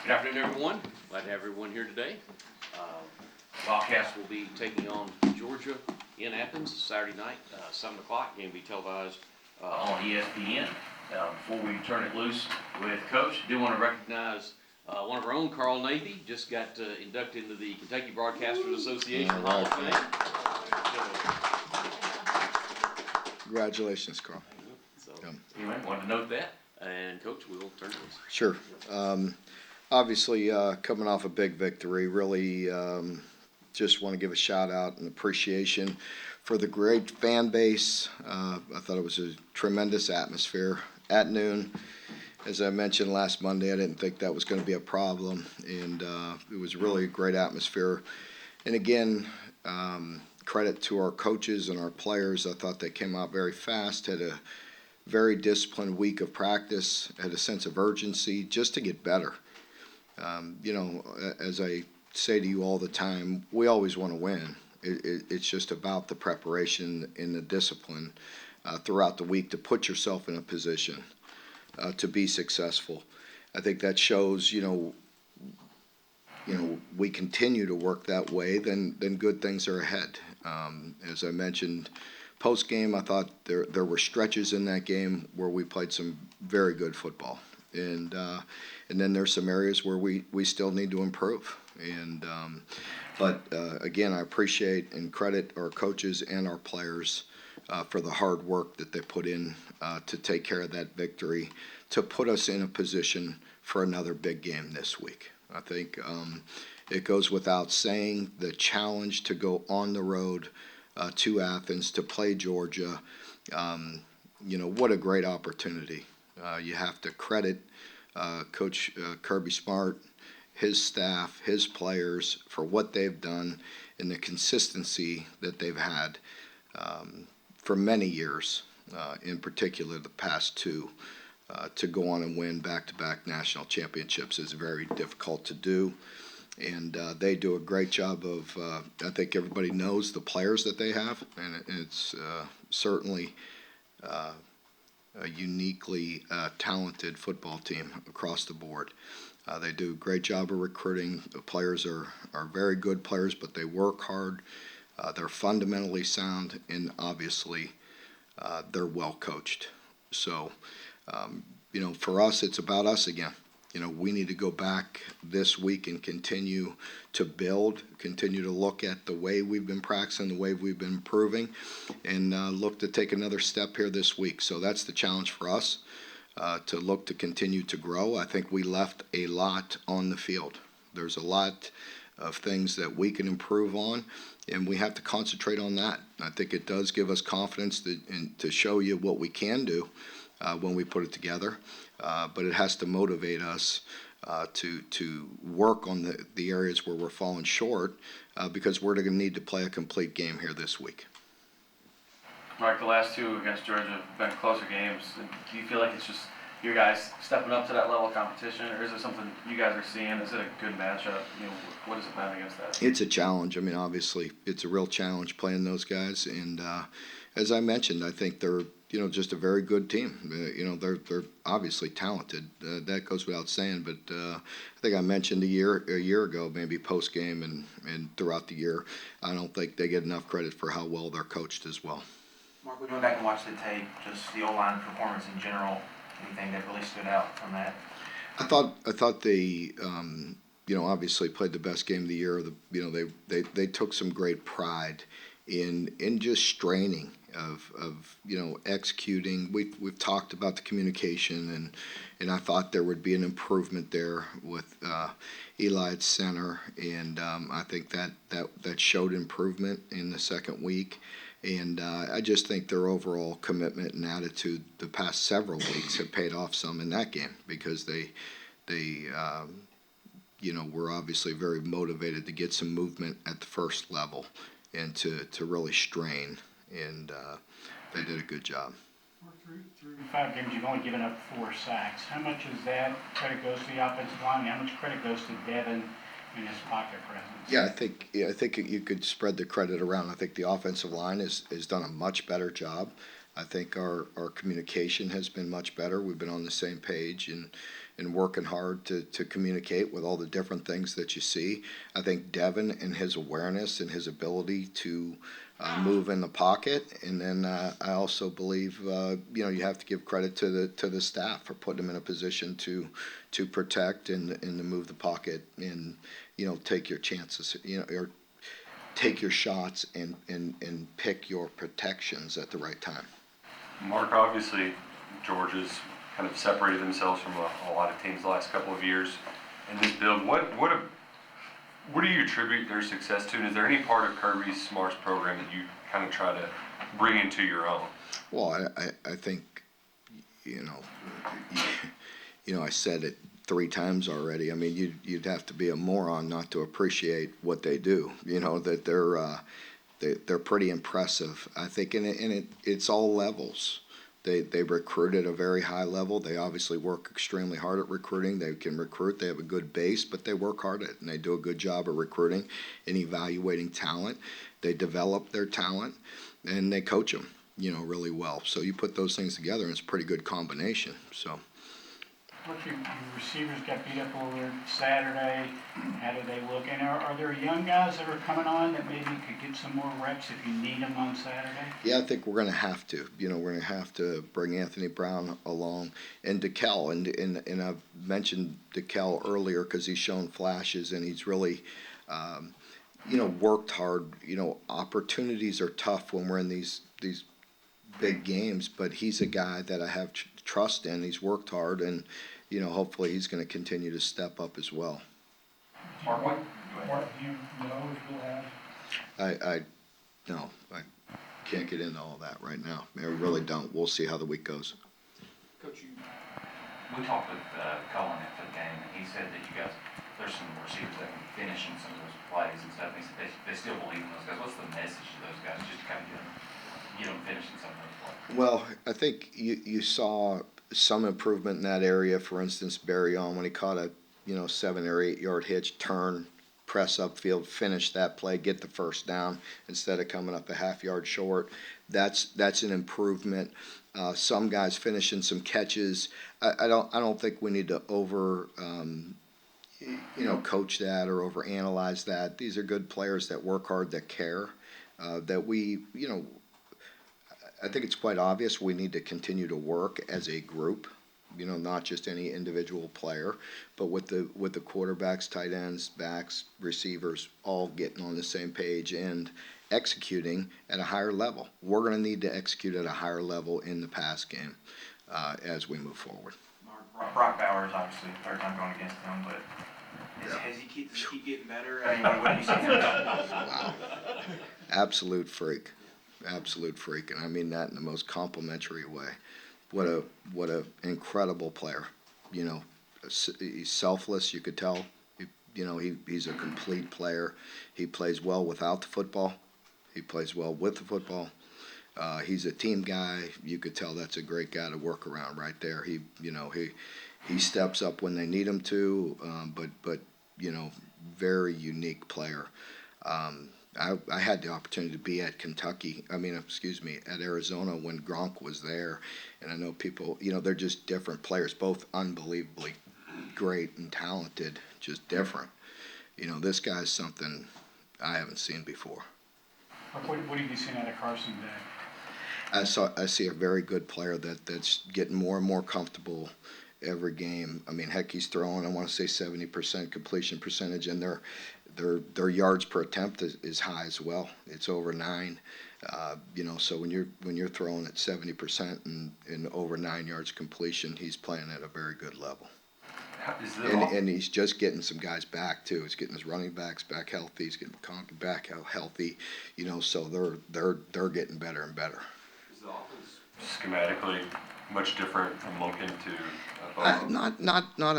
Good afternoon, everyone. Glad to have everyone here today. Wildcats will be taking on Georgia in Athens Saturday night, 7 o'clock. Game will be televised on ESPN. Before we turn it loose with Coach, I do want to recognize one of our own, Carl Navy, just got inducted into the Kentucky Broadcasters Association Hall of Fame. Congratulations, Carl. So, anyway, wanted to note that. And, Coach, we will turn it loose. Sure. Obviously, coming off a big victory, really just want to give a shout out and appreciation for the great fan base. I thought it was a tremendous atmosphere at noon. As I mentioned last Monday, I didn't think that was going to be a problem, and it was really a great atmosphere. And again, credit to our coaches and our players. I thought they came out very fast, had a very disciplined week of practice, had a sense of urgency just to get better. As I say to you all the time, we always want to win. It's just about the preparation and the discipline throughout the week to put yourself in a position to be successful. I think that shows, we continue to work that way, then good things are ahead. As I mentioned, post-game, I thought there were stretches in that game where we played some very good football. And then there's some areas where we still need to improve. But again, I appreciate and credit our coaches and our players for the hard work that they put in to take care of that victory, to put us in a position for another big game this week. I think it goes without saying, the challenge to go on the road to Athens to play Georgia, what a great opportunity. You have to credit Coach Kirby Smart, his staff, his players for what they've done and the consistency that they've had for many years, in particular the past two. To go on and win back-to-back national championships is very difficult to do. And they do a great job of, I think everybody knows the players that they have, and it's certainly a uniquely talented football team across the board. They do a great job of recruiting. The players are very good players, but they work hard. They're fundamentally sound, and obviously they're well coached. So, for us, it's about us again. We need to go back this week and continue to build, continue to look at the way we've been practicing, the way we've been improving, and look to take another step here this week. So that's the challenge for us, to look to continue to grow. I think we left a lot on the field. There's a lot of things that we can improve on, and we have to concentrate on that. I think it does give us confidence to show you what we can do when we put it together. But it has to motivate us to work on the areas where we're falling short, because we're going to need to play a complete game here this week. Mark, the last two against Georgia have been closer games. Do you feel like it's just your guys stepping up to that level of competition, or is it something you guys are seeing? Is it a good matchup? What has it been against that? It's a challenge. I mean, obviously, it's a real challenge playing those guys. And as I mentioned, I think they're just a very good team. They're obviously talented. That goes without saying. But I think I mentioned a year ago, maybe post game and throughout the year, I don't think they get enough credit for how well they're coached as well. Mark, we went back and watched the tape, just the O-line performance in general. Anything that really stood out from that? I thought they obviously played the best game of the year. They took some great pride in just straining of executing. We've talked about the communication, and I thought there would be an improvement there with Eli at center, and I think that showed improvement in the second week. And I just think their overall commitment and attitude the past several weeks have paid off some in that game, because they were obviously very motivated to get some movement at the first level and to really strain, and they did a good job. Through 5 games, you've only given up 4 sacks. How much is that credit goes to the offensive line, and how much credit goes to Devin and his pocket presence? Yeah, I think you could spread the credit around. I think the offensive line has done a much better job. I think our communication has been much better. We've been on the same page, and and working hard to communicate with all the different things that you see. I think Devin and his awareness and his ability to move in the pocket, and then I also believe you have to give credit to the staff for putting him in a position to protect and to move the pocket and take your chances, or take your shots and pick your protections at the right time. Mark, obviously, Georgia's kind of separated themselves from a lot of teams the last couple of years in this build. What do you attribute their success to? And is there any part of Kirby Smart's program that you kind of try to bring into your own? Well, I think, I said it 3 times already. I mean, you'd have to be a moron not to appreciate what they do. That they're pretty impressive. I think, and it's all levels. They recruit at a very high level. They obviously work extremely hard at recruiting. They can recruit. They have a good base, but they work hard at it, and they do a good job of recruiting and evaluating talent. They develop their talent, and they coach them, really well. So you put those things together, and it's a pretty good combination. So. Look, your receivers got beat up over Saturday. How do they look? And are there young guys that are coming on that maybe could get some more reps if you need them on Saturday? Yeah, I think we're going to have to. We're going to have to bring Anthony Brown along and DeKel. And I've mentioned DeKel earlier because he's shown flashes and he's really, worked hard. Opportunities are tough when we're in these big games, but he's a guy that I have trust in. He's worked hard, and hopefully he's going to continue to step up as well. Mark, do you know if you'll have? No, I can't get into all that right now. I really don't. We'll see how the week goes. Coach, we talked with Cullen after the game, and he said that there's some receivers that can finish in some of those plays and stuff. And he said they still believe in those guys. What's the message to those guys, just to kind of get them finishing some of those plays? Well, I think you saw some improvement in that area. For instance, Barry when he caught a 7 or 8 yard hitch, turn, press upfield, finish that play, get the first down instead of coming up a half yard short. That's an improvement. Some guys finishing some catches. I don't think we need to coach that or over analyze that. These are good players that work hard, that care, that we I think it's quite obvious we need to continue to work as a group, not just any individual player, but with the quarterbacks, tight ends, backs, receivers, all getting on the same page and executing at a higher level. We're going to need to execute at a higher level in the pass game as we move forward. Brock Bowers, obviously, 3rd time going against him, but does he keep getting better? I mean, what have you seen? Wow. Absolute freak. And I mean that in the most complimentary way. What a incredible player. He's selfless. You could tell. He's a complete player. He plays well without the football. He plays well with the football. He's a team guy. You could tell that's a great guy to work around right there. He steps up when they need him to. But very unique player. I had the opportunity to be at at Arizona when Gronk was there, and I know people, they're just different players, both unbelievably great and talented, just different. This guy's something I haven't seen before. What have you seen out of Carson today? I see a very good player that's getting more and more comfortable every game. I mean, heck, he's throwing, I want to say 70% completion percentage, and their yards per attempt is high as well. It's over 9. So when you're throwing at 70% and over 9 yards completion, he's playing at a very good level. And he's just getting some guys back too. He's getting his running backs back healthy. He's getting Conklin back healthy. So they're getting better and better. Is the offense schematically much different from Lincoln to? Not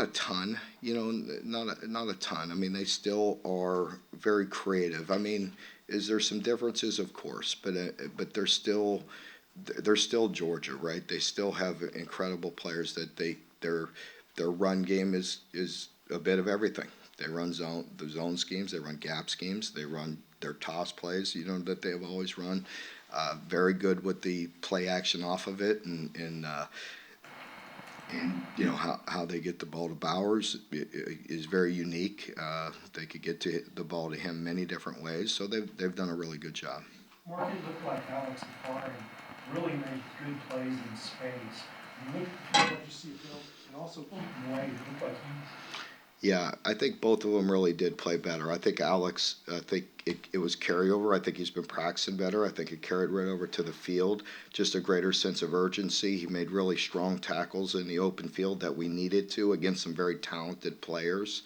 a ton. Not a ton. I mean, they still are very creative. I mean, is there some differences? Of course, but they're still Georgia, right? They still have incredible players that their run game is a bit of everything. They run the zone schemes, they run gap schemes, they run their toss plays, that they have always run. Very good with the play action off of it, and And, you know, how they get the ball to Bowers is very unique. They could get the ball to him many different ways, so they've done a really good job. Mark, it looked like Alex Afari really made good plays in space. You look at what you see Bill, and also Keaton White, it looked like Yeah, I think both of them really did play better. I think Alex, it was carryover. I think he's been practicing better. I think it carried right over to the field. Just a greater sense of urgency. He made really strong tackles in the open field that we needed to against some very talented players.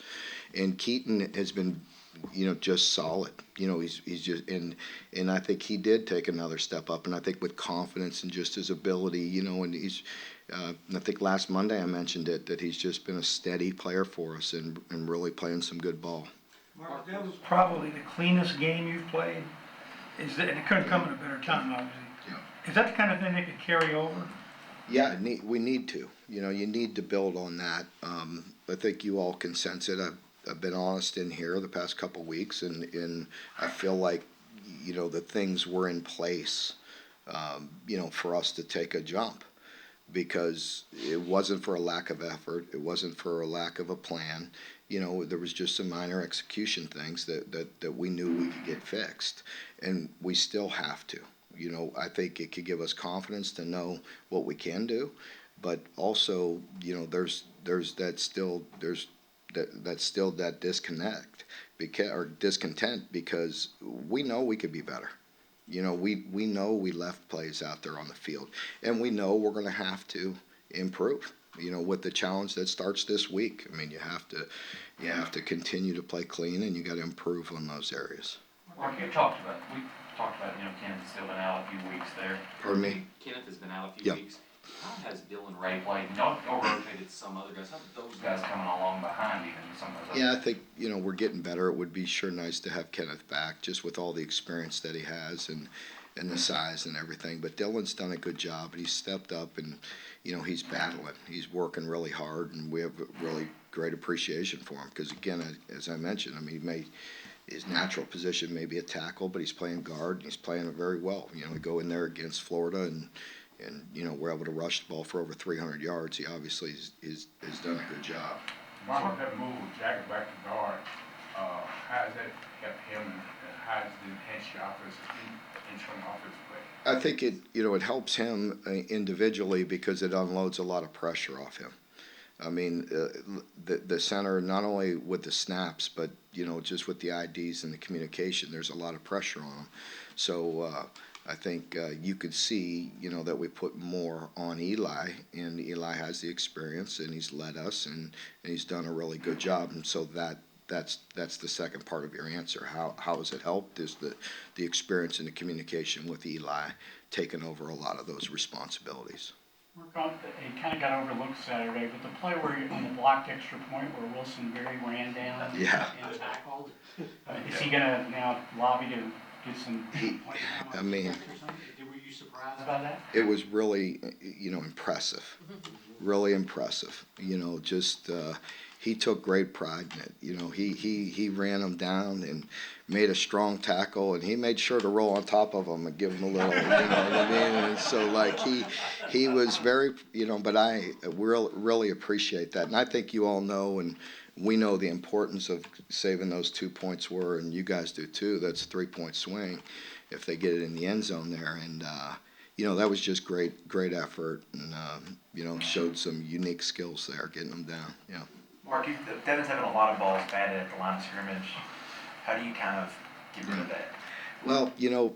And Keaton has been, you know, just solid. You know, he's just and I think he did take another step up. And I think with confidence and just his ability, you know, and he's. I think last Monday I mentioned it, that he's just been a steady player for us and really playing some good ball. Mark, that was probably the cleanest game you've played. Is that, and it couldn't come at a better time, obviously. Yeah. Is that the kind of thing that could carry over? Yeah, we need to. You know, you need to build on that. I think you all can sense it. I've been honest in here the past couple weeks, and I feel like, you know, the things were in place, you know, for us to take a jump. Because it wasn't for a lack of effort, it wasn't for a lack of a plan. You know, there was just some minor execution things that we knew we could get fixed, and we still have to. You know, I think it could give us confidence to know what we can do, but also, you know, there's that disconnect or discontent, because we know we could be better. You know, we know we left plays out there on the field, and we know we're going to have to improve. You know, with the challenge that starts this week. I mean, you have to continue to play clean, and you got to improve on those areas. Mark, we talked about, you know, Kenneth's still been out a few weeks there. Pardon me? Kenneth has been out a few Yeah. weeks. How has Dylan Ray played? Y'all rotated some other guys. How did those guys coming along behind even some of those? Yeah, I think, you know, we're getting better. It would be sure nice to have Kenneth back, just with all the experience that he has and the size and everything. But Dylan's done a good job, and he's stepped up, and, you know, he's battling. He's working really hard, and we have a really great appreciation for him. Because, again, as I mentioned, I mean, his natural position may be a tackle, but he's playing guard, and he's playing it very well. You know, we go in there against Florida, and you know, we're able to rush the ball for over 300 yards. He obviously has done a good job. Mark, that move with Jagger back to guard, how has that helped him, and how does it enhance your offensive play? I think it helps him individually, because it unloads a lot of pressure off him. I mean, the center, not only with the snaps, but, you know, just with the IDs and the communication, there's a lot of pressure on him. So I think you could see, you know, that we put more on Eli, and Eli has the experience, and he's led us, and he's done a really good job. And so that's the second part of your answer. How has it helped? Is the experience and the communication with Eli taking over a lot of those responsibilities. It kind of got overlooked Saturday, but the play where on the blocked extra point where Wilson Berry ran down and tackled, is he going to now lobby to get some point time I mean, were you surprised about that? It was really, you know, impressive. Really impressive. You know, just he took great pride in it. You know, he ran him down and made a strong tackle, and he made sure to roll on top of him and give him a little, you know what I mean? And so, like, he was very, you know, but I really appreciate that. And I think you all know, and we know the importance of saving those 2 points were, and you guys do too. That's a 3-point swing if they get it in the end zone there. And, you know, that was just great effort, and, you know, showed some unique skills there, getting them down. Yeah. Mark, Devin's having a lot of balls batted at the line of scrimmage. How do you kind of get rid of that? Well, you know,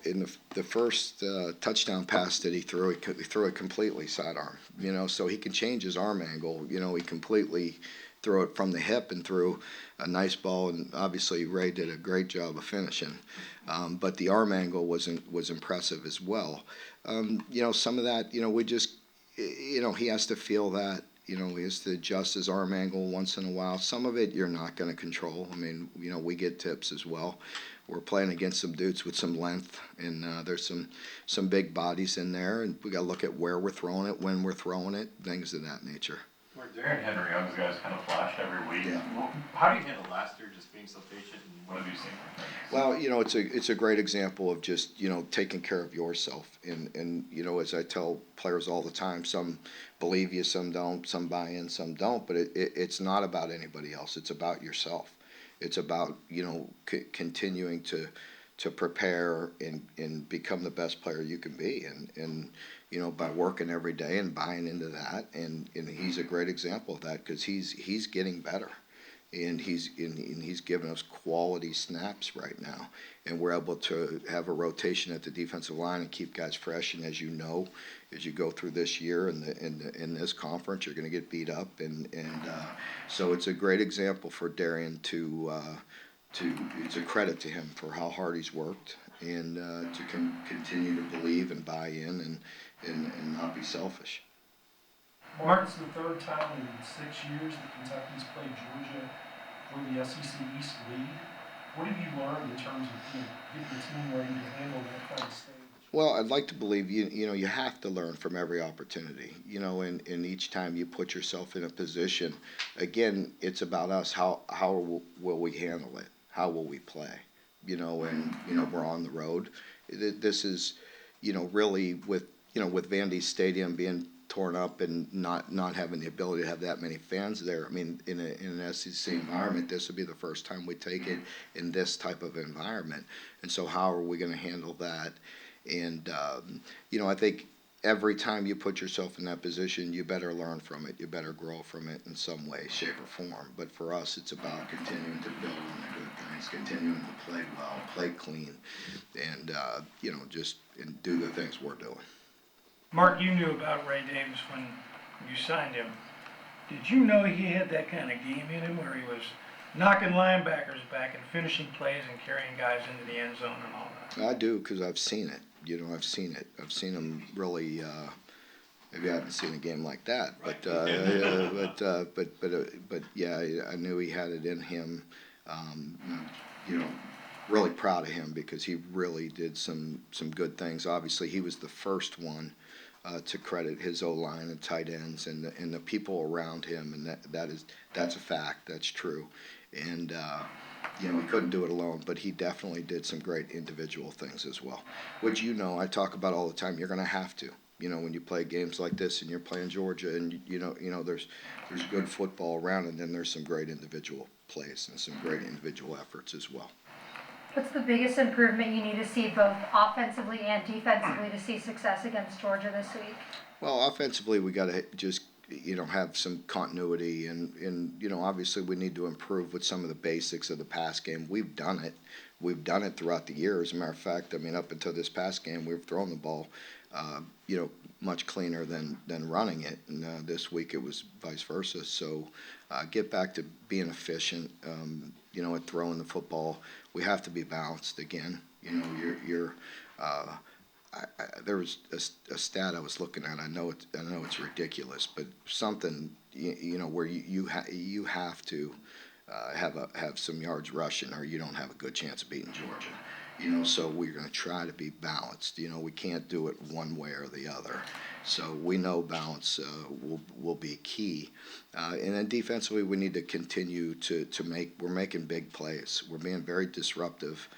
in the first touchdown pass that he threw it completely sidearm. You know, so he can change his arm angle. You know, he completely threw it from the hip and threw a nice ball. And obviously Ray did a great job of finishing. But the arm angle was impressive as well. You know, some of that, you know, you know, he has to feel that. You know, he has to adjust his arm angle once in a while. Some of it you're not going to control. I mean, you know, we get tips as well. We're playing against some dudes with some length, and there's some big bodies in there, and we got to look at where we're throwing it, when we're throwing it, things of that nature. Darren Henry, those guys kind of flashed every week. Yeah. How do you handle last year, just being so patient, and what have you seen from him? Well, it's a great example of just, taking care of yourself. And, as I tell players all the time, some believe you, some don't, some buy in, some don't, but it's not about anybody else. It's about yourself. It's about, continuing to prepare and become the best player you can be. And by working every day and buying into that. And he's a great example of that because he's getting better. And he's giving us quality snaps right now, and we're able to have a rotation at the defensive line and keep guys fresh. And as you go through this year in this conference, you're going to get beat up, and so it's a great example for Darian to it's a credit to him for how hard he's worked and to continue to believe and buy in and not be selfish. Mark, it's the third time in 6 years that Kentucky's played Georgia for the SEC East lead. What have you learned in terms of getting the team ready to handle that kind of stage? Well, I'd like to believe you have to learn from every opportunity. And each time you put yourself in a position, again, it's about us. How will we handle it? How will we play? And we're on the road. This is really with Vandy's Stadium being torn up and not having the ability to have that many fans there. I mean, in an SEC environment, this would be the first time we take it in this type of environment. And so how are we going to handle that? And, I think every time you put yourself in that position, you better learn from it. You better grow from it in some way, shape, or form. But for us, it's about continuing to build on the good things, continuing to play well, play clean, and, and do the things we're doing. Mark, you knew about Ray Davis when you signed him. Did you know he had that kind of game in him where he was knocking linebackers back and finishing plays and carrying guys into the end zone and all that? I do, because I've seen it. I've seen it. I've seen him really. Maybe I haven't seen a game like that, but yeah, I knew he had it in him. Really proud of him because he really did some good things. Obviously, he was the first one to credit his O-line and tight ends and the people around him, and that's a fact. That's true, and he couldn't do it alone, but he definitely did some great individual things as well, which I talk about all the time. You're going to have to, when you play games like this and you're playing Georgia, and there's good football around, and then there's some great individual plays and some great individual efforts as well. What's the biggest improvement you need to see both offensively and defensively to see success against Georgia this week? Well, offensively, we got to just have some continuity, and obviously we need to improve with some of the basics of the pass game. We've done it throughout the year. As a matter of fact, up until this past game, we've thrown the ball much cleaner than running it, and this week it was vice versa. So get back to being efficient at throwing the football. We have to be balanced again. There was a stat I was looking at. I know it's ridiculous, but something where you have to have some yards rushing, or you don't have a good chance of beating Georgia. So we're going to try to be balanced. We can't do it one way or the other. So we know balance will be key. And then defensively, we need to continue we're making big plays. We're being very disruptive.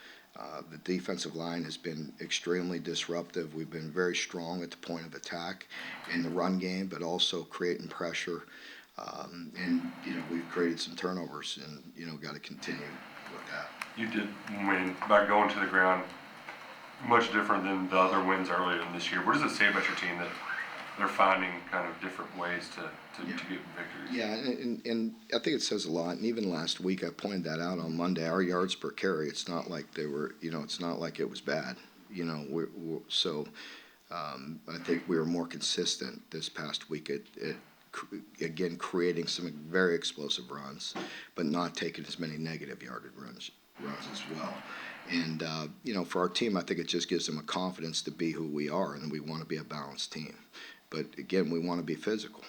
The defensive line has been extremely disruptive. We've been very strong at the point of attack in the run game, but also creating pressure. And we've created some turnovers, and got to continue with that. You did win by going to the ground, much different than the other wins earlier in this year. What does it say about your team that they're finding kind of different ways to get victories? Yeah, and I think it says a lot. And even last week, I pointed that out on Monday. Our yards per carry, it's not like they were, it's not like it was bad. So I think we were more consistent this past week at again creating some very explosive runs, but not taking as many negative yardage runs as well. And for our team, I think it just gives them a confidence to be who we are, and we want to be a balanced team. But again, we want to be physical.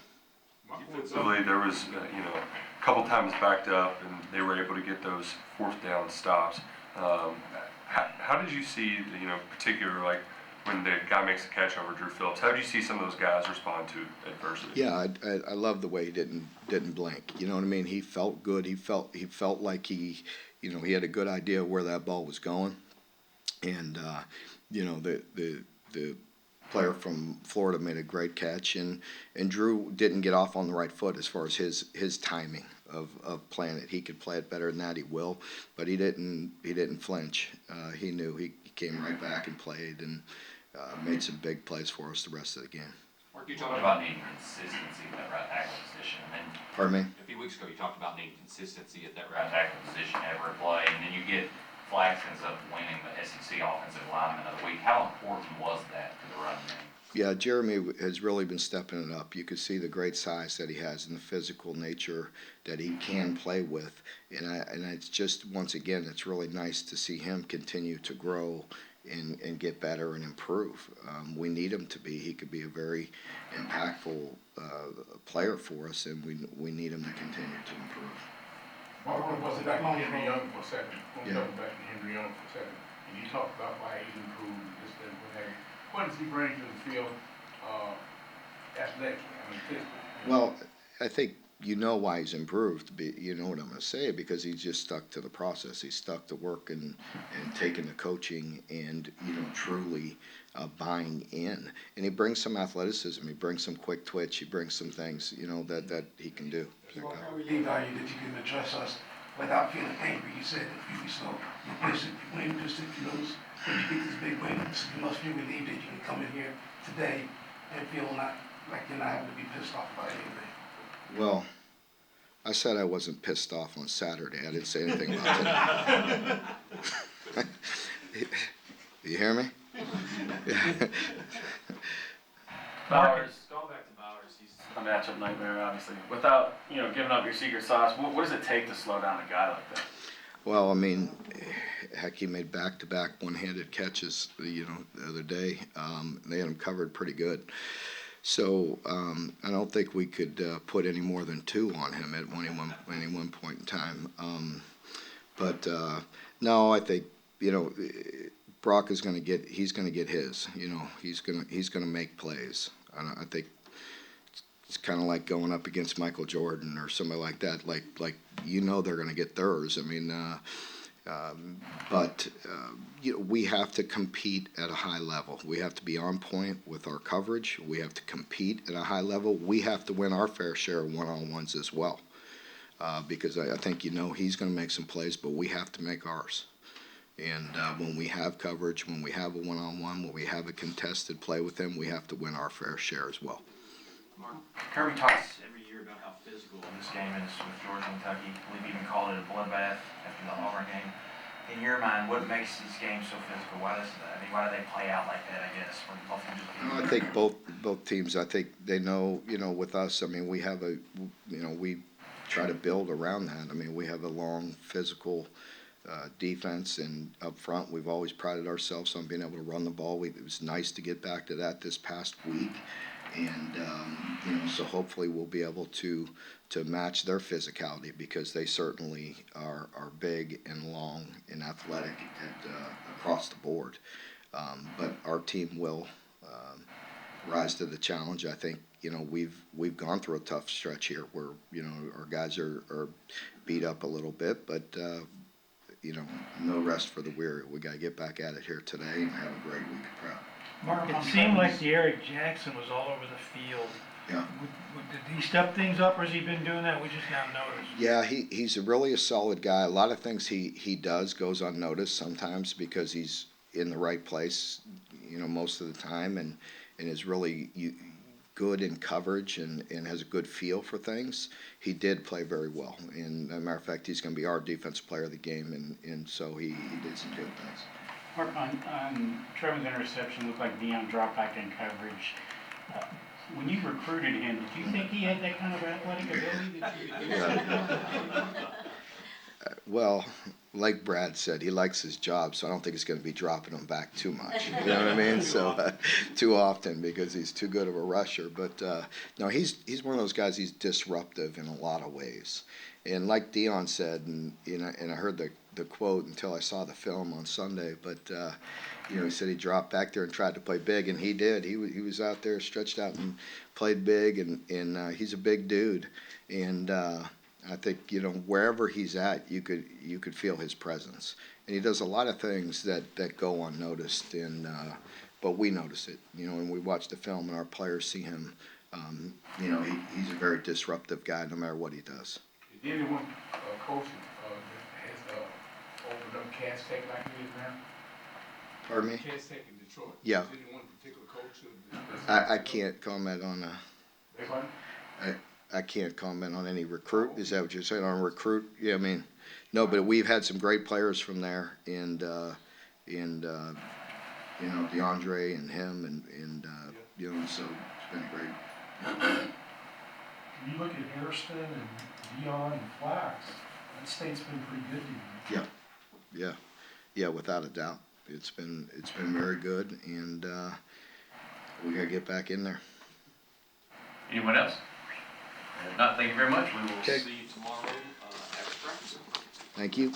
Defensively, there was a couple times backed up, and they were able to get those fourth down stops. How did you see particular when the guy makes a catch over Drew Phillips. How do you see some of those guys respond to adversity? Yeah, I love the way he didn't blink. You know what I mean? He felt good. He felt like he had a good idea of where that ball was going, and the player from Florida made a great catch, and Drew didn't get off on the right foot as far as his timing of playing it. He could play it better than that. He will, but he didn't flinch. He knew he came right back and played and made some big plays for us the rest of the game. Mark, you talked about needing consistency at that right tackle position, and then Pardon me? a few weeks ago you talked about needing consistency at that right tackle position every play, and then you get Flax ends up winning the SEC Offensive Lineman of the Week. How important was that to the run game? Yeah, Jeremy has really been stepping it up. You could see the great size that he has and the physical nature that he can play with, and it's just, once again, it's really nice to see him continue to grow and get better and improve. We need him to be. He could be a very impactful player for us, and we need him to continue to improve. Mark, I want to go back to Henry Young for a second. Yeah. And you talked about why he's improved, this, that, what have you. What does he bring to the field, athletically, physically? Well, I think you know why he's improved. You know what I'm going to say, because he's just stuck to the process. He's stuck to work and taking the coaching and truly buying in. And he brings some athleticism. He brings some quick twitch. He brings some things that he can do. Mark, I really value that you can address us without feeling angry. You said a few weeks ago, you're pissed, you ain't pissed, you lose. When you get this big win, you must feel relieved that you can come in here today and feel not like you're not having to be pissed off about anything. Well, I said I wasn't pissed off on Saturday. I didn't say anything about today. You hear me? Bowers, going back to Bowers, he's a matchup nightmare, obviously. Without, giving up your secret sauce, what does it take to slow down a guy like that? Well, I mean, heck, he made back-to-back one-handed catches, the other day. They had him covered pretty good. So I don't think we could put any more than 2 on him at any one point in time. No, I think Brock is going to get. He's going to get his. He's going to make plays. I think it's kind of like going up against Michael Jordan or somebody like that. Like they're going to get theirs. I mean, we have to compete at a high level. We have to be on point with our coverage. We have to compete at a high level. We have to win our fair share of one-on-ones as well, because I think he's going to make some plays, but we have to make ours. And when we have coverage, when we have a one-on-one, when we have a contested play with him, we have to win our fair share as well. Mark, Kirby talks every year about how physical this game is with Georgia and Kentucky. I believe you even called it a bloodbath after the Auburn game. In your mind, what makes these games so physical? Why do they play out like that, I guess, when both teams I think both teams, I think they know, with us, I mean, we have we try to build around that. I mean, we have a long physical defense, and up front, we've always prided ourselves on being able to run the ball. It was nice to get back to that this past week. And so hopefully we'll be able to match their physicality, because they certainly are big and long and athletic across the board. But our team will rise to the challenge. I think we've gone through a tough stretch here where our guys are beat up a little bit, but no rest for the weary. We got to get back at it here today and have a great week of prep. Mark, it seemed like the Eric Jackson was all over the field. Yeah. Did he step things up, or has he been doing that? We just now noticed. Yeah, he's really a solid guy. A lot of things he does goes unnoticed sometimes because he's in the right place, most of the time, and is really good in coverage and has a good feel for things. He did play very well. And as a matter of fact, he's going to be our defensive player of the game, and so he did some good things. Mark, on Trevor's interception, looked like Deion dropped back in coverage. When you recruited him, did you think he had that kind of athletic ability that you could do? Well, like Brad said, he likes his job, so I don't think he's going to be dropping him back too much. You know what I mean? So too often because he's too good of a rusher. But no, he's one of those guys. He's disruptive in a lot of ways. And like Dion said, and I heard the quote until I saw the film on Sunday. But he said he dropped back there and tried to play big, and he did. He was out there, stretched out, and played big. And he's a big dude. And I think wherever he's at, you could feel his presence, and he does a lot of things that go unnoticed, but we notice it, and we watch the film, and our players see him. He's a very disruptive guy, no matter what he does. Is anyone coaching has opened up Cats Tech like it is now? Pardon me? Cats Tech in Detroit. Yeah. Is anyone particular coach? I can't comment on. Beg pardon? I can't comment on any recruit. Is that what you're saying on a recruit? Yeah, I mean, no, but we've had some great players from there, and DeAndre and him, and so it's been great. When you look at Hairston and Dion and Flax, that state's been pretty good to you. Yeah, without a doubt. It's been very good, and we gotta get back in there. Anyone else? If not, thank you very much. We will Okay. see you tomorrow after practice. Thank you.